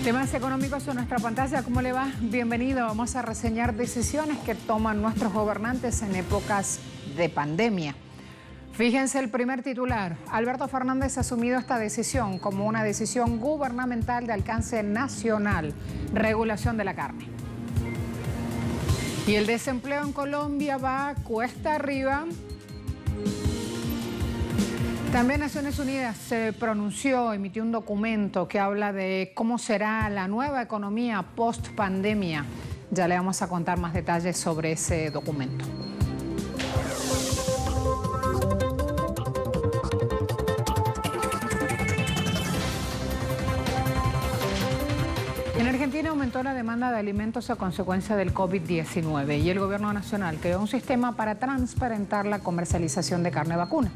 Temas económicos en nuestra pantalla. ¿Cómo le va? Bienvenido. Vamos a reseñar decisiones que toman nuestros gobernantes en épocas de pandemia. Fíjense el primer titular. Alberto Fernández ha asumido esta decisión como una decisión gubernamental de alcance nacional. Regulación de la carne. Y el desempleo en Colombia va cuesta arriba. También Naciones Unidas se pronunció, emitió un documento que habla de cómo será la nueva economía post-pandemia. Ya le vamos a contar más detalles sobre ese documento. En Argentina aumentó la demanda de alimentos a consecuencia del COVID-19 y el gobierno nacional creó un sistema para transparentar la comercialización de carne vacuna.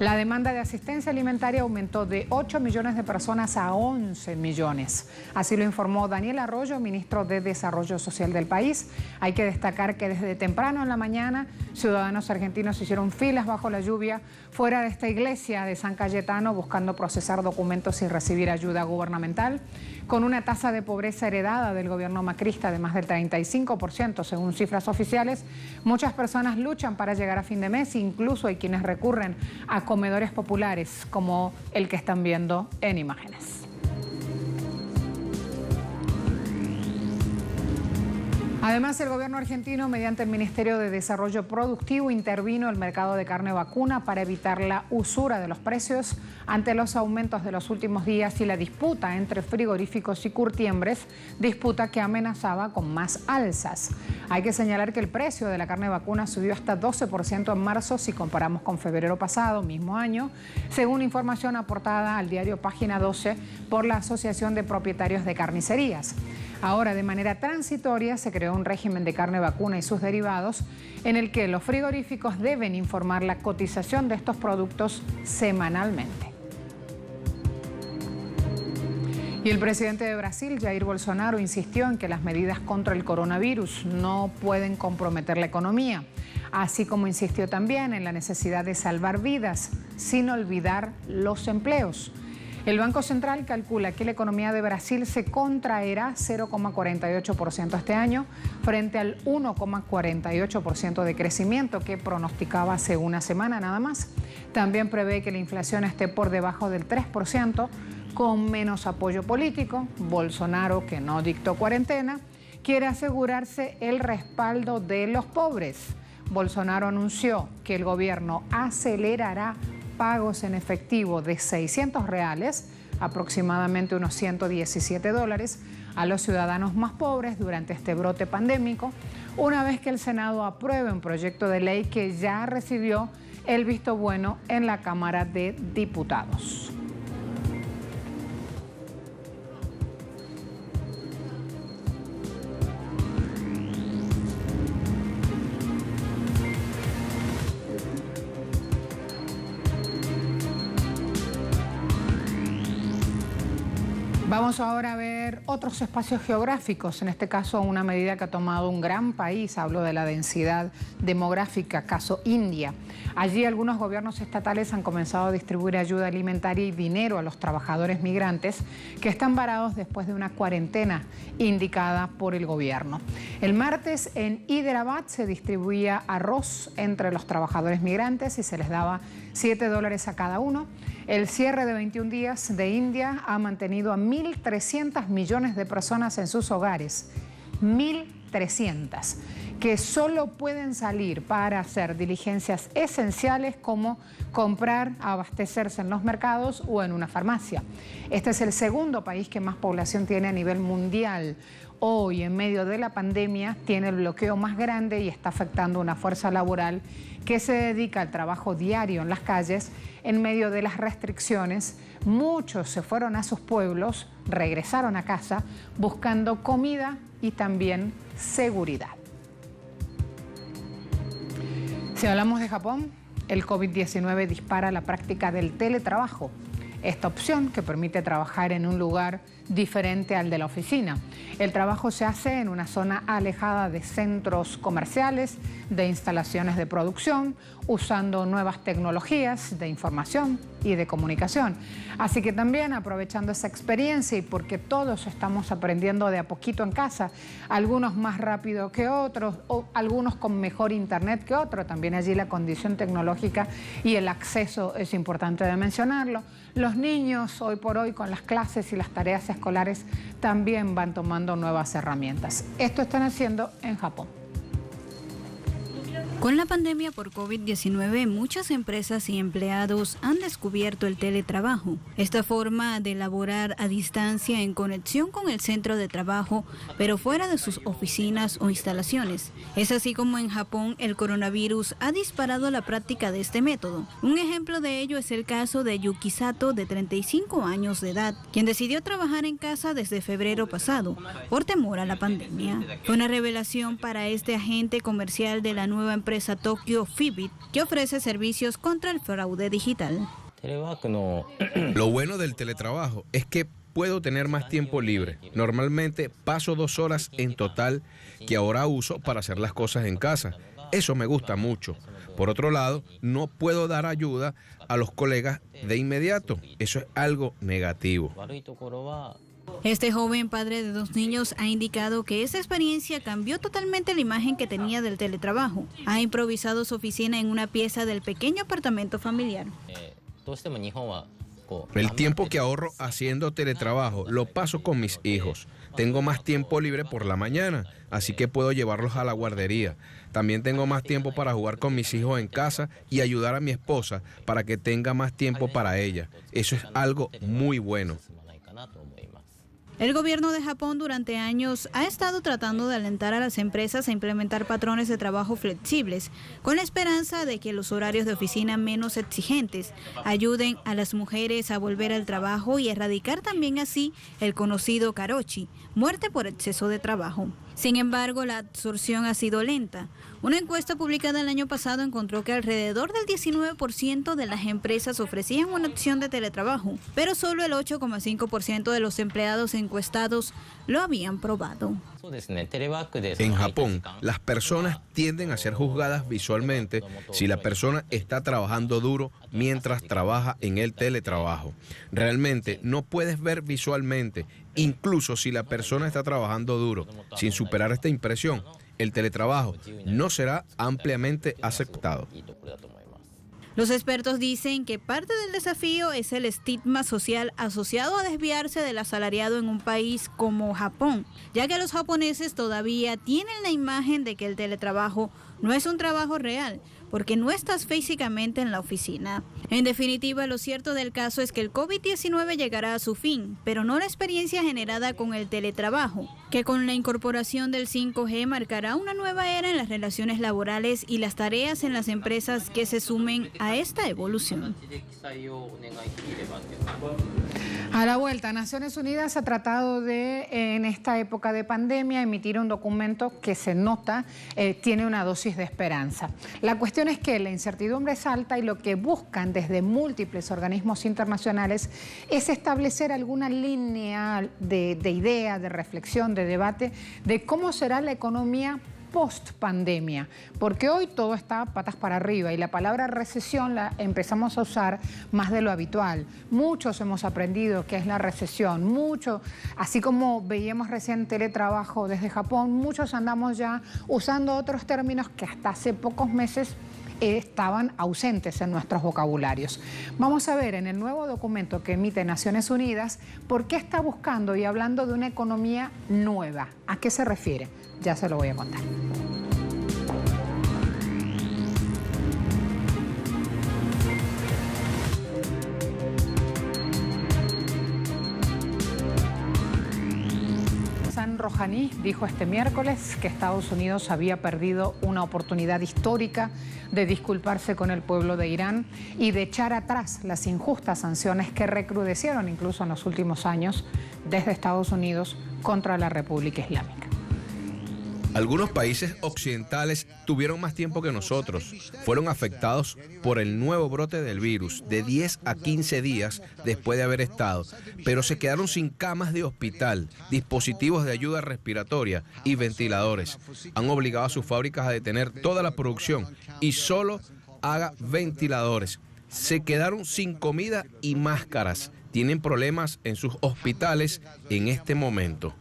La demanda de asistencia alimentaria aumentó de 8 millones de personas a 11 millones. Así lo informó Daniel Arroyo, ministro de Desarrollo Social del país. Hay que destacar que desde temprano en la mañana, ciudadanos argentinos hicieron filas bajo la lluvia fuera de esta iglesia de San Cayetano buscando procesar documentos y recibir ayuda gubernamental. Con una tasa de pobreza heredada del gobierno macrista de más del 35%, según cifras oficiales, muchas personas luchan para llegar a fin de mes, incluso hay quienes recurren a comedores populares, como el que están viendo en imágenes. Además, el gobierno argentino, mediante el Ministerio de Desarrollo Productivo, intervino el mercado de carne vacuna para evitar la usura de los precios ante los aumentos de los últimos días y la disputa entre frigoríficos y curtiembres, disputa que amenazaba con más alzas. Hay que señalar que el precio de la carne vacuna subió hasta 12% en marzo si comparamos con febrero pasado, mismo año, según información aportada al diario Página 12 por la Asociación de Propietarios de Carnicerías. Ahora, de manera transitoria, se creó un régimen de carne vacuna y sus derivados en el que los frigoríficos deben informar la cotización de estos productos semanalmente. Y el presidente de Brasil, Jair Bolsonaro, insistió en que las medidas contra el coronavirus no pueden comprometer la economía, así como insistió también en la necesidad de salvar vidas sin olvidar los empleos. El Banco Central calcula que la economía de Brasil se contraerá 0,48% este año frente al 1,48% de crecimiento que pronosticaba hace una semana nada más. También prevé que la inflación esté por debajo del 3%, con menos apoyo político. Bolsonaro, que no dictó cuarentena, quiere asegurarse el respaldo de los pobres. Bolsonaro anunció que el gobierno acelerará pagos en efectivo de $600, aproximadamente unos $117, a los ciudadanos más pobres durante este brote pandémico, una vez que el Senado apruebe un proyecto de ley que ya recibió el visto bueno en la Cámara de Diputados. Vamos ahora a ver otros espacios geográficos, en este caso una medida que ha tomado un gran país, hablo de la densidad demográfica, caso India. Allí algunos gobiernos estatales han comenzado a distribuir ayuda alimentaria y dinero a los trabajadores migrantes que están varados después de una cuarentena indicada por el gobierno. El martes en Hyderabad se distribuía arroz entre los trabajadores migrantes y se les daba $7 a cada uno. El cierre de 21 días de India ha mantenido a 1.300 millones de personas en sus hogares. 1.300, que solo pueden salir para hacer diligencias esenciales como comprar, abastecerse en los mercados o en una farmacia. Este es el segundo país que más población tiene a nivel mundial. Hoy, en medio de la pandemia, tiene el bloqueo más grande y está afectando una fuerza laboral que se dedica al trabajo diario en las calles. En medio de las restricciones, muchos se fueron a sus pueblos, regresaron a casa buscando comida y también seguridad. Si hablamos de Japón, el COVID-19 dispara la práctica del teletrabajo. esta opción que permite trabajar en un lugar diferente al de la oficina. El trabajo se hace en una zona alejada de centros comerciales, de instalaciones de producción, usando nuevas tecnologías de información y de comunicación. Así que también aprovechando esa experiencia y porque todos estamos aprendiendo de a poquito en casa, algunos más rápido que otros o algunos con mejor internet que otros, también allí la condición tecnológica y el acceso es importante de mencionarlo. Los niños hoy por hoy con las clases y las tareas escolares también van tomando nuevas herramientas. Esto están haciendo en Japón. Con la pandemia por COVID-19, muchas empresas y empleados han descubierto el teletrabajo, esta forma de laborar a distancia en conexión con el centro de trabajo, pero fuera de sus oficinas o instalaciones. Es así como en Japón el coronavirus ha disparado la práctica de este método. Un ejemplo de ello es el caso de Yuki Sato, de 35 años de edad, quien decidió trabajar en casa desde febrero pasado, por temor a la pandemia. Fue una revelación para este agente comercial de la nueva empresa Tokyo Fitbit, que ofrece servicios contra el fraude digital. Lo bueno del teletrabajo es que puedo tener más tiempo libre. Normalmente paso 2 horas en total que ahora uso para hacer las cosas en casa. Eso me gusta mucho. Por otro lado, no puedo dar ayuda a los colegas de inmediato. Eso es algo negativo. Este joven padre de 2 niños ha indicado que esa experiencia cambió totalmente la imagen que tenía del teletrabajo. Ha improvisado su oficina en una pieza del pequeño apartamento familiar. El tiempo que ahorro haciendo teletrabajo lo paso con mis hijos. Tengo más tiempo libre por la mañana, así que puedo llevarlos a la guardería. También tengo más tiempo para jugar con mis hijos en casa y ayudar a mi esposa para que tenga más tiempo para ella. Eso es algo muy bueno. El gobierno de Japón durante años ha estado tratando de alentar a las empresas a implementar patrones de trabajo flexibles, con la esperanza de que los horarios de oficina menos exigentes ayuden a las mujeres a volver al trabajo y erradicar también así el conocido karoshi, muerte por exceso de trabajo. Sin embargo, la absorción ha sido lenta. Una encuesta publicada el año pasado encontró que alrededor del 19% de las empresas ofrecían una opción de teletrabajo, pero solo el 8,5% de los empleados encuestados lo habían probado. En Japón, las personas tienden a ser juzgadas visualmente si la persona está trabajando duro mientras trabaja en el teletrabajo. Realmente no puedes ver visualmente, incluso si la persona está trabajando duro. Sin superar esta impresión, el teletrabajo no será ampliamente aceptado. Los expertos dicen que parte del desafío es el estigma social asociado a desviarse del asalariado en un país como Japón, ya que los japoneses todavía tienen la imagen de que el teletrabajo no es un trabajo real, porque no estás físicamente en la oficina. En definitiva, lo cierto del caso es que el COVID-19 llegará a su fin, pero no la experiencia generada con el teletrabajo, que con la incorporación del 5G marcará una nueva era en las relaciones laborales y las tareas en las empresas que se sumen a esta evolución. A la vuelta, Naciones Unidas ha tratado de, en esta época de pandemia, emitir un documento que se nota tiene una dosis de esperanza. La cuestión es que la incertidumbre es alta y lo que buscan desde múltiples organismos internacionales es establecer alguna línea de idea, de reflexión, de debate de cómo será la economía post-pandemia, porque hoy todo está patas para arriba y la palabra recesión la empezamos a usar más de lo habitual. Muchos hemos aprendido qué es la recesión, así como veíamos recién teletrabajo desde Japón, muchos andamos ya usando otros términos que hasta hace pocos meses estaban ausentes en nuestros vocabularios. Vamos a ver en el nuevo documento que emite Naciones Unidas por qué está buscando y hablando de una economía nueva. ¿A qué se refiere? Ya se lo voy a contar. Hassan Rouhani dijo este miércoles que Estados Unidos había perdido una oportunidad histórica de disculparse con el pueblo de Irán y de echar atrás las injustas sanciones que recrudecieron incluso en los últimos años desde Estados Unidos contra la República Islámica. Algunos países occidentales tuvieron más tiempo que nosotros. Fueron afectados por el nuevo brote del virus de 10 a 15 días después de haber estado, pero se quedaron sin camas de hospital, dispositivos de ayuda respiratoria y ventiladores. Han obligado a sus fábricas a detener toda la producción y solo haga ventiladores. Se quedaron sin comida y máscaras. Tienen problemas en sus hospitales en este momento.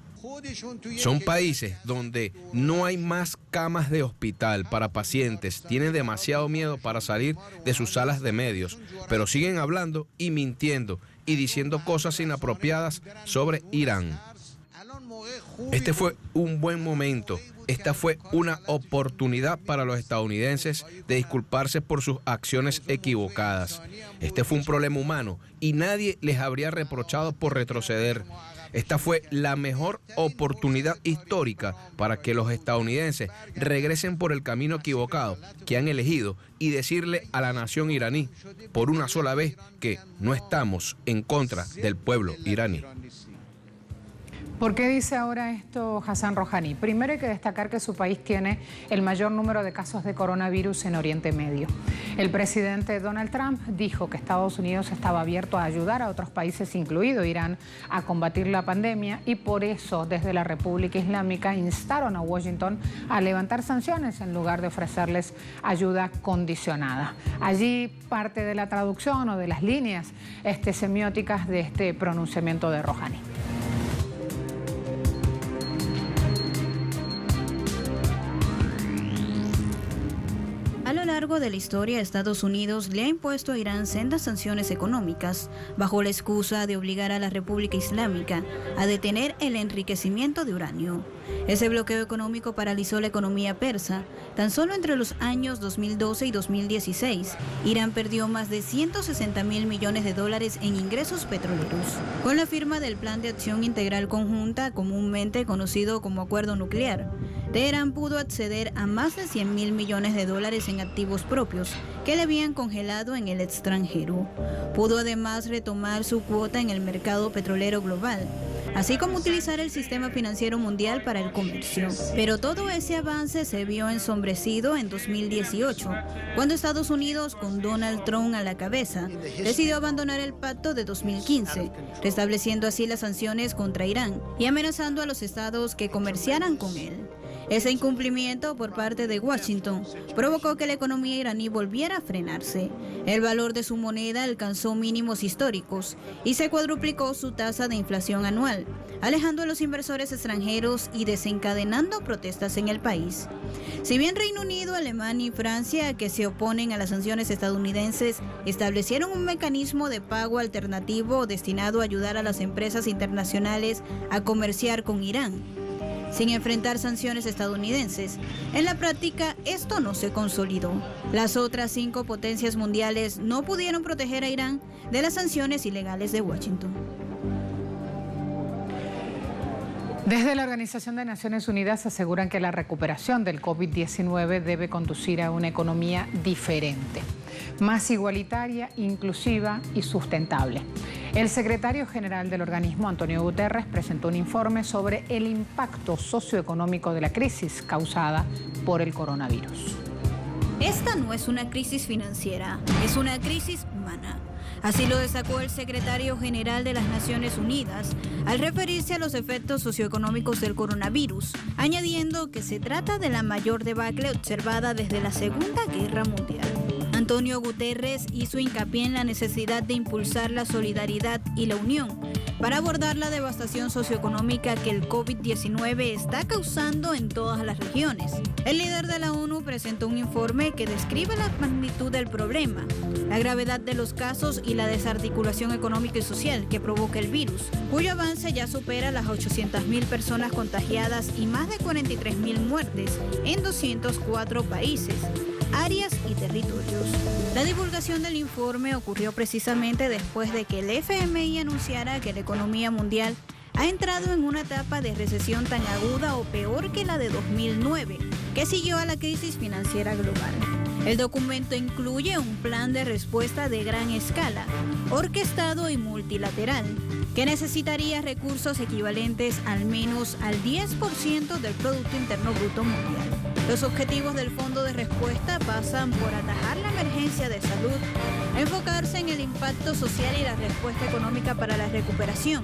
Son países donde no hay más camas de hospital para pacientes, tienen demasiado miedo para salir de sus salas de medios, pero siguen hablando y mintiendo y diciendo cosas inapropiadas sobre Irán. Este fue un buen momento, esta fue una oportunidad para los estadounidenses de disculparse por sus acciones equivocadas. Este fue un problema humano y nadie les habría reprochado por retroceder. Esta fue la mejor oportunidad histórica para que los estadounidenses regresen por el camino equivocado que han elegido y decirle a la nación iraní por una sola vez que no estamos en contra del pueblo iraní. ¿Por qué dice ahora esto Hassan Rouhani? Primero hay que destacar que su país tiene el mayor número de casos de coronavirus en Oriente Medio. El presidente Donald Trump dijo que Estados Unidos estaba abierto a ayudar a otros países, incluido Irán, a combatir la pandemia y por eso desde la República Islámica instaron a Washington a levantar sanciones en lugar de ofrecerles ayuda condicionada. Allí parte de la traducción o de las líneas semióticas de este pronunciamiento de Rouhani. A lo largo de la historia, Estados Unidos le ha impuesto a Irán sendas sanciones económicas bajo la excusa de obligar a la República Islámica a detener el enriquecimiento de uranio. Ese bloqueo económico paralizó la economía persa. Tan solo entre los años 2012 y 2016, Irán perdió más de 160.000 millones de dólares en ingresos petroleros. Con la firma del Plan de Acción Integral Conjunta, comúnmente conocido como Acuerdo Nuclear, Teherán pudo acceder a más de 100.000 millones de dólares en activos propios que le habían congelado en el extranjero. Pudo además retomar su cuota en el mercado petrolero global, así como utilizar el sistema financiero mundial para el comercio. Pero todo ese avance se vio ensombrecido en 2018, cuando Estados Unidos, con Donald Trump a la cabeza, decidió abandonar el pacto de 2015, restableciendo así las sanciones contra Irán y amenazando a los estados que comerciaran con él. Ese incumplimiento por parte de Washington provocó que la economía iraní volviera a frenarse. El valor de su moneda alcanzó mínimos históricos y se cuadruplicó su tasa de inflación anual, alejando a los inversores extranjeros y desencadenando protestas en el país. Si bien Reino Unido, Alemania y Francia, que se oponen a las sanciones estadounidenses, establecieron un mecanismo de pago alternativo destinado a ayudar a las empresas internacionales a comerciar con Irán, sin enfrentar sanciones estadounidenses, en la práctica esto no se consolidó. Las otras 5 potencias mundiales no pudieron proteger a Irán de las sanciones ilegales de Washington. Desde la Organización de Naciones Unidas aseguran que la recuperación del COVID-19 debe conducir a una economía diferente, más igualitaria, inclusiva y sustentable. El secretario general del organismo, Antonio Guterres, presentó un informe sobre el impacto socioeconómico de la crisis causada por el coronavirus. Esta no es una crisis financiera, es una crisis humana. Así lo destacó el secretario general de las Naciones Unidas al referirse a los efectos socioeconómicos del coronavirus, añadiendo que se trata de la mayor debacle observada desde la Segunda Guerra Mundial. Antonio Guterres hizo hincapié en la necesidad de impulsar la solidaridad y la unión para abordar la devastación socioeconómica que el COVID-19 está causando en todas las regiones. El líder de la ONU presentó un informe que describe la magnitud del problema, la gravedad de los casos y la desarticulación económica y social que provoca el virus, cuyo avance ya supera las 800.000 personas contagiadas y más de 43.000 muertes en 204 países, áreas y territorios. La divulgación del informe ocurrió precisamente después de que el FMI anunciara que la economía mundial ha entrado en una etapa de recesión tan aguda o peor que la de 2009, que siguió a la crisis financiera global. El documento incluye un plan de respuesta de gran escala, orquestado y multilateral, que necesitaría recursos equivalentes al menos al 10% del Producto Interno Bruto Mundial. Los objetivos del Fondo de Respuesta pasan por atajar la emergencia de salud, enfocarse en el impacto social y la respuesta económica para la recuperación,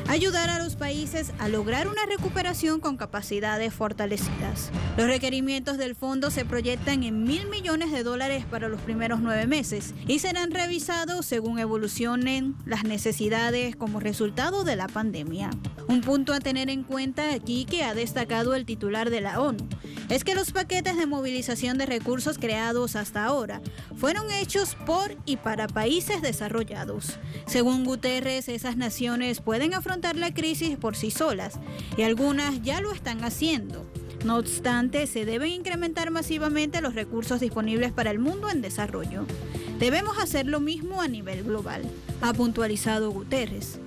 ayudar a los países a lograr una recuperación con capacidades fortalecidas. Los requerimientos del fondo se proyectan en $1.000 millones para los primeros 9 meses y serán revisados según evolucionen las necesidades como resultado de la pandemia. Un punto a tener en cuenta aquí que ha destacado el titular de la ONU es que los paquetes de movilización de recursos creados hasta ahora fueron hechos por y para países desarrollados. Según Guterres, esas naciones pueden afrontar la crisis por sí solas y algunas ya lo están haciendo. No obstante, se deben incrementar masivamente los recursos disponibles para el mundo en desarrollo. Debemos hacer lo mismo a nivel global, ha puntualizado Guterres.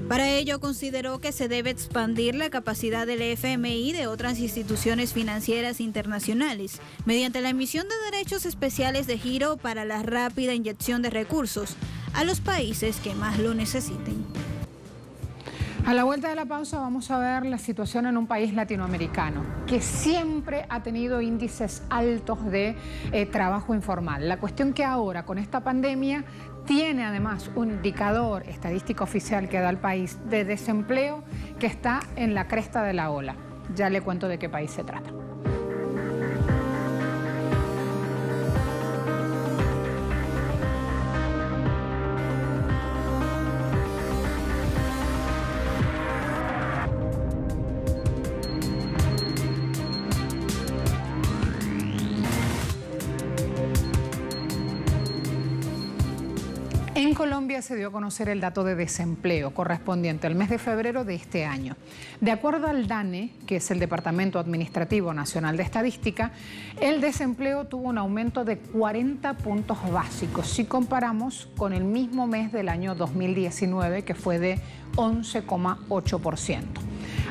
Para ello, consideró que se debe expandir la capacidad del FMI y de otras instituciones financieras internacionales mediante la emisión de derechos especiales de giro para la rápida inyección de recursos a los países que más lo necesiten. A la vuelta de la pausa vamos a ver la situación en un país latinoamericano que siempre ha tenido índices altos de trabajo informal. La cuestión que ahora con esta pandemia tiene además un indicador estadístico oficial que da al país de desempleo que está en la cresta de la ola. Ya le cuento de qué país se trata. En Colombia se dio a conocer el dato de desempleo correspondiente al mes de febrero de este año. De acuerdo al DANE, que es el Departamento Administrativo Nacional de Estadística, el desempleo tuvo un aumento de 40 puntos básicos si comparamos con el mismo mes del año 2019, que fue de 11,8%.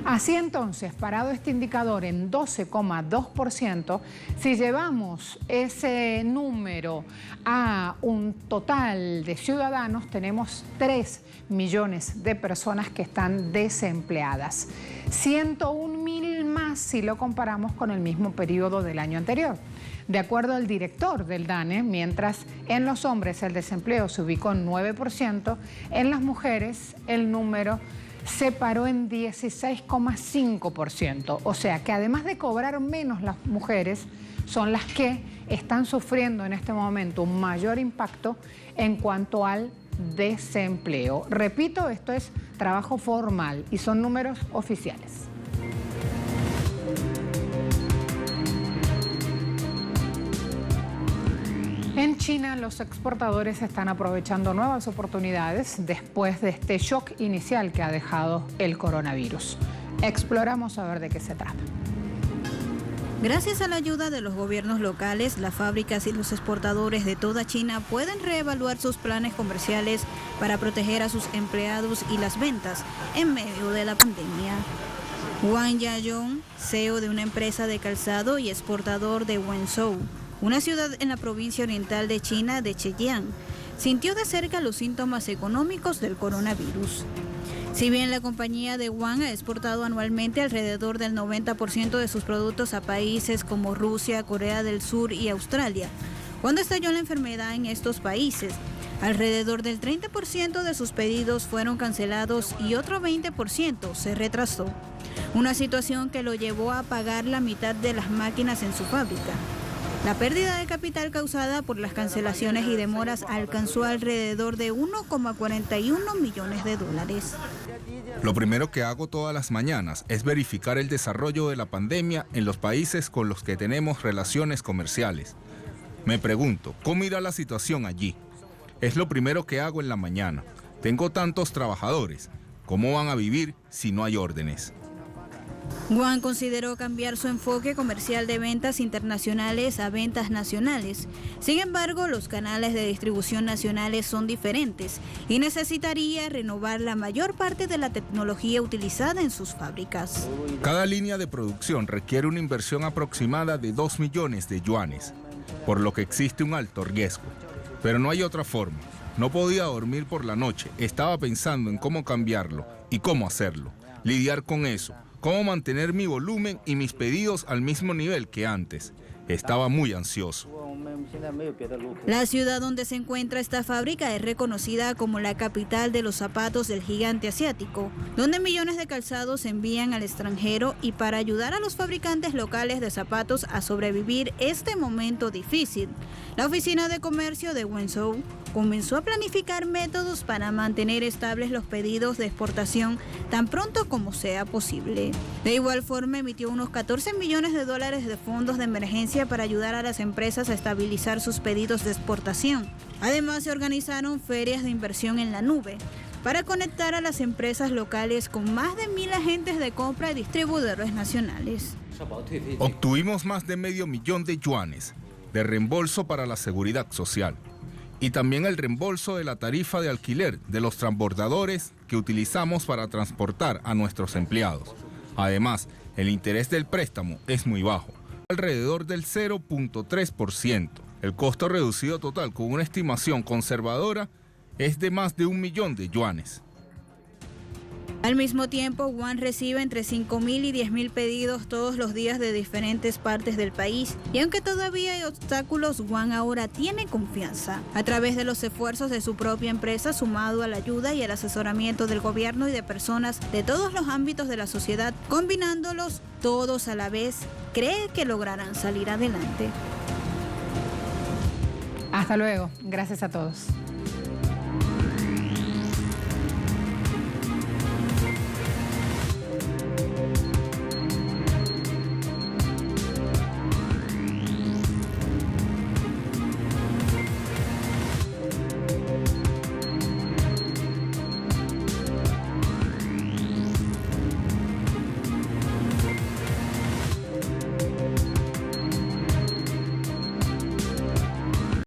Así entonces, parado este indicador en 12,2%, si llevamos ese número a un total de ciudadanos, tenemos 3 millones de personas que están desempleadas. 101.000 más si lo comparamos con el mismo periodo del año anterior. De acuerdo al director del DANE, mientras en los hombres el desempleo se ubicó en 9%, en las mujeres el número se paró en 16,5%. O sea que además de cobrar menos, las mujeres son las que están sufriendo en este momento un mayor impacto en cuanto al desempleo. Repito, esto es trabajo formal y son números oficiales. En China, los exportadores están aprovechando nuevas oportunidades después de este shock inicial que ha dejado el coronavirus. Exploramos a ver de qué se trata. Gracias a la ayuda de los gobiernos locales, las fábricas y los exportadores de toda China pueden reevaluar sus planes comerciales para proteger a sus empleados y las ventas en medio de la pandemia. Wang Yayong, CEO de una empresa de calzado y exportador de Wenzhou, una ciudad en la provincia oriental de China de Zhejiang, sintió de cerca los síntomas económicos del coronavirus. Si bien la compañía de Wang ha exportado anualmente alrededor del 90% de sus productos a países como Rusia, Corea del Sur y Australia, cuando estalló la enfermedad en estos países, alrededor del 30% de sus pedidos fueron cancelados y otro 20% se retrasó, una situación que lo llevó a apagar la mitad de las máquinas en su fábrica. La pérdida de capital causada por las cancelaciones y demoras alcanzó alrededor de $1,41 millones. Lo primero que hago todas las mañanas es verificar el desarrollo de la pandemia en los países con los que tenemos relaciones comerciales. Me pregunto, ¿cómo irá la situación allí? Es lo primero que hago en la mañana. Tengo tantos trabajadores. ¿Cómo van a vivir si no hay órdenes? Wang consideró cambiar su enfoque comercial de ventas internacionales a ventas nacionales. Sin embargo, los canales de distribución nacionales son diferentes y necesitaría renovar la mayor parte de la tecnología utilizada en sus fábricas. Cada línea de producción requiere una inversión aproximada de 2 millones de yuanes. por lo que existe un alto riesgo. Pero no hay otra forma. No podía dormir por la noche, estaba pensando en cómo cambiarlo y cómo hacerlo. Lidiar con eso, cómo mantener mi volumen y mis pedidos al mismo nivel que antes. Estaba muy ansioso. La ciudad donde se encuentra esta fábrica es reconocida como la capital de los zapatos del gigante asiático, donde millones de calzados se envían al extranjero y para ayudar a los fabricantes locales de zapatos a sobrevivir este momento difícil, la Oficina de Comercio de Wenzhou comenzó a planificar métodos para mantener estables los pedidos de exportación tan pronto como sea posible. De igual forma, emitió unos $14 millones de fondos de emergencia para ayudar a las empresas a estabilizar sus pedidos de exportación. Además, se organizaron ferias de inversión en la nube para conectar a las empresas locales con más de 1.000 agentes de compra y distribuidores nacionales. Obtuvimos más de $500,000 de yuanes de reembolso para la seguridad social y también el reembolso de la tarifa de alquiler de los transbordadores que utilizamos para transportar a nuestros empleados. Además, el interés del préstamo es muy bajo, alrededor del 0.3%. El costo reducido total con una estimación conservadora es de más de 1 millón de yuanes. Al mismo tiempo, One recibe entre 5.000 y 10.000 pedidos todos los días de diferentes partes del país. Y aunque todavía hay obstáculos, One ahora tiene confianza. A través de los esfuerzos de su propia empresa, sumado a la ayuda y el asesoramiento del gobierno y de personas de todos los ámbitos de la sociedad, combinándolos todos a la vez, cree que lograrán salir adelante. Hasta luego. Gracias a todos.